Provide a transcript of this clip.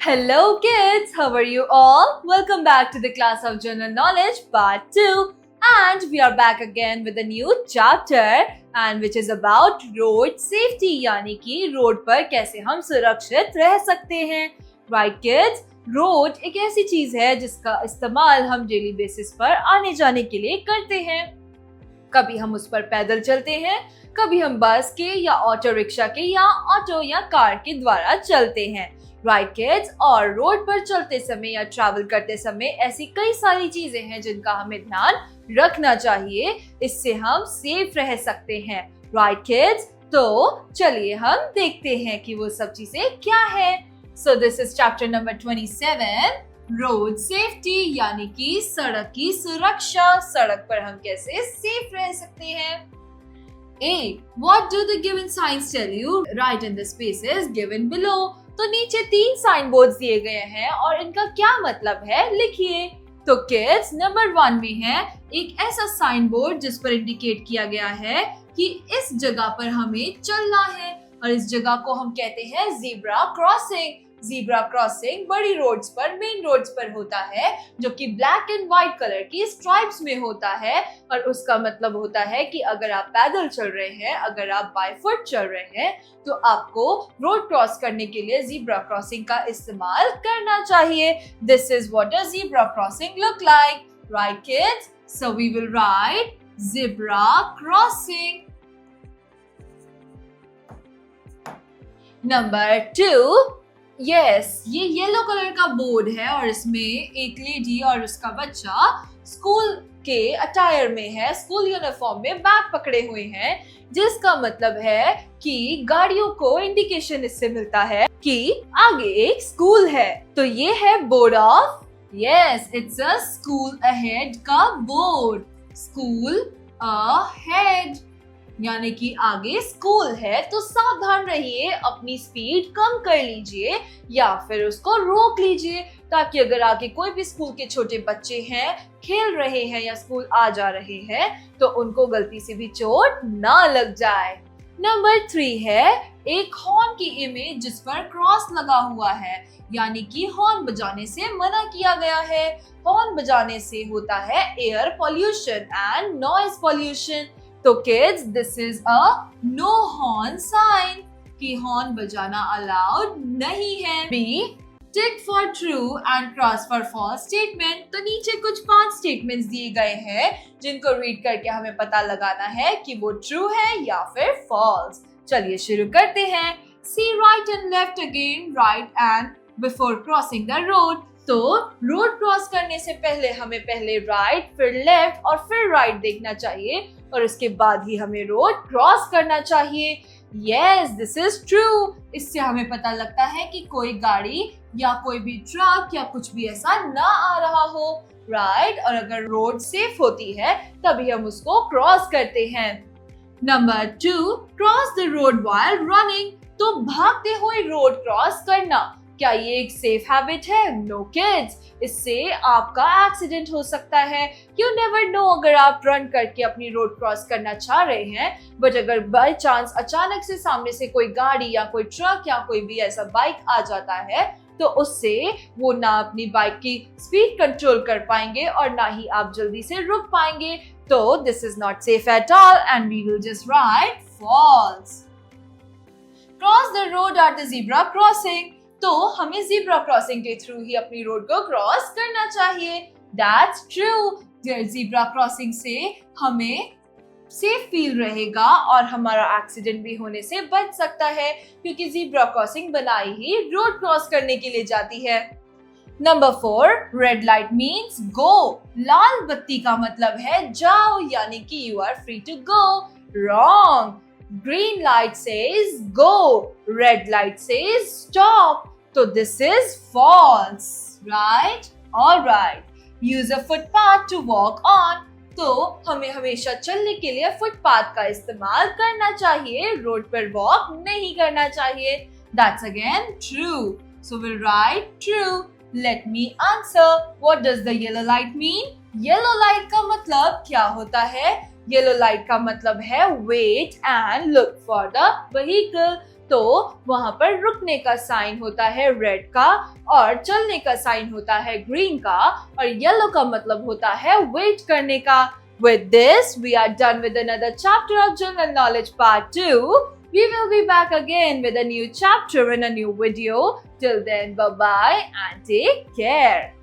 Hello kids, how are you all? Welcome back to the class of general knowledge part 2 and we are back again with a new chapter and which is about road safety यानी कि road पर कैसे हम सुरक्षित रह सकते हैं. Right kids, road एक ऐसी चीज है जिसका इस्तेमाल हम डेली बेसिस पर आने जाने के लिए करते हैं. कभी हम उस पर पैदल चलते हैं, कभी हम बस के या ऑटो रिक्शा के या ऑटो या कार के द्वारा चलते हैं. राइट किड्स, और रोड पर चलते समय या ट्रैवल करते समय ऐसी कई सारी चीजें हैं जिनका हमें ध्यान रखना चाहिए. इससे हम सेफ रह सकते हैं. राइट किड्स, तो चलिए हम देखते हैं कि वो सब चीजें क्या है. So this is chapter number 27, road safety यानी कि सड़क की सुरक्षा. सड़क पर हम कैसे सेफ रह सकते हैं. A. What do the given signs tell you? Write in the spaces given below. तो नीचे 3 साइन बोर्ड दिए गए हैं और इनका क्या मतलब है लिखिए. तो किड्स, नंबर 1 में है एक ऐसा साइन बोर्ड जिस पर इंडिकेट किया गया है कि इस जगह पर हमें चलना है और इस जगह को हम कहते हैं ज़ेब्रा क्रॉसिंग. ज़ेब्रा क्रॉसिंग बड़ी रोड्स पर, मेन रोड्स पर होता है जो कि ब्लैक एंड व्हाइट कलर की स्ट्राइप्स में होता है और उसका मतलब होता है कि अगर आप पैदल चल रहे हैं, अगर आप बाय फुट चल रहे हैं तो आपको रोड क्रॉस करने के लिए ज़ेब्रा क्रॉसिंग का इस्तेमाल करना चाहिए. This is what a zebra crossing look like. Right kids, so we will write zebra crossing. Number 2, yes, ये येलो कलर का बोर्ड है और इसमें एक लेडी और उसका बच्चा स्कूल के अटायर में है, स्कूल यूनिफॉर्म में बैग पकड़े हुए हैं, जिसका मतलब है कि गाड़ियों को इंडिकेशन इससे मिलता है कि आगे एक स्कूल है. तो ये है board of, yes, it's a school ahead का बोर्ड. स्कूल अहेड यानी कि आगे स्कूल है. तो सावधान रहिए, अपनी स्पीड कम कर लीजिए या फिर उसको रोक लीजिए ताकि अगर आगे कोई भी स्कूल के छोटे बच्चे हैं, खेल रहे हैं या स्कूल आ जा रहे हैं तो उनको गलती से भी चोट ना लग जाए. नंबर 3 है एक हॉर्न की इमेज जिस पर क्रॉस लगा हुआ है यानी कि हॉर्न बजाने से मना किया गया है. हॉर्न बजाने से होता है air pollution and noise pollution. तो kids, this is a no horn sign कि हॉर्न बजाना अलाउड नहीं है. B, tick for true and cross for false statement. तो नीचे कुछ 5 स्टेटमेंट्स दिए गए हैं जिनको रीड करके हमें पता लगाना है कि वो ट्रू है या फिर फॉल्स. चलिए शुरू करते हैं. See right and left again, right and before crossing the road. तो रोड क्रॉस करने से पहले हमें पहले राइट, फिर लेफ्ट और फिर राइट देखना चाहिए और उसके बाद ही हमें रोड क्रॉस करना चाहिए. Yes, this is true. इससे हमें पता लगता है कि कोई गाड़ी या कोई भी ट्रक या कुछ भी ऐसा ना आ रहा हो. राइट, और अगर रोड सेफ होती है तभी हम उसको क्रॉस करते हैं. Number 2, cross the road while running. तो भागते हुए रोड क्रॉस करना, क्या ये एक सेफ हैबिट है? नो किड्स, इससे आपका एक्सीडेंट हो सकता है. यू नेवर नो, अगर आप रन करके अपनी रोड क्रॉस करना चाह रहे हैं बट अगर बाय चांस अचानक से सामने से कोई गाड़ी या कोई ट्रक या कोई भी ऐसा बाइक आ जाता है तो उससे वो ना अपनी बाइक की स्पीड कंट्रोल कर पाएंगे और ना ही आप जल्दी से रुक पाएंगे. तो this is not safe at all and we will just write false. Cross the road at the zebra crossing. तो हमें ज़ेब्रा क्रॉसिंग के थ्रू ही अपनी रोड को क्रॉस करना चाहिए. That's true. ज़ेब्रा क्रॉसिंग से हमें सेफ फील रहेगा और हमारा एक्सीडेंट भी होने से बच सकता है क्योंकि ज़ेब्रा क्रॉसिंग बनाई ही रोड क्रॉस करने के लिए जाती है. Number 4, red light means go. लाल बत्ती का मतलब है जाओ यानी कि you are free to go. Wrong. Green light says go, red light says stop. So this is false, right? All right. Use a footpath to walk on. तो हमें हमेशा चलने के लिए फुटपाथ का इस्तेमाल करना चाहिए, रोड पर वॉक नहीं करना चाहिए. That's again true. So we'll write true. Let me answer. What does the yellow light mean? Yellow light का मतलब क्या होता है? येलो लाइट का मतलब है wait and look for the vehicle. तो वहां पर रुकने का साइन होता है रेड का, और चलने का साइन होता है ग्रीन का, और येलो का मतलब होता है वेट करने का। With this, we are done with another chapter of General Knowledge Part 2. We will be back again with a new chapter in a new video. Till then, bye-bye and take care.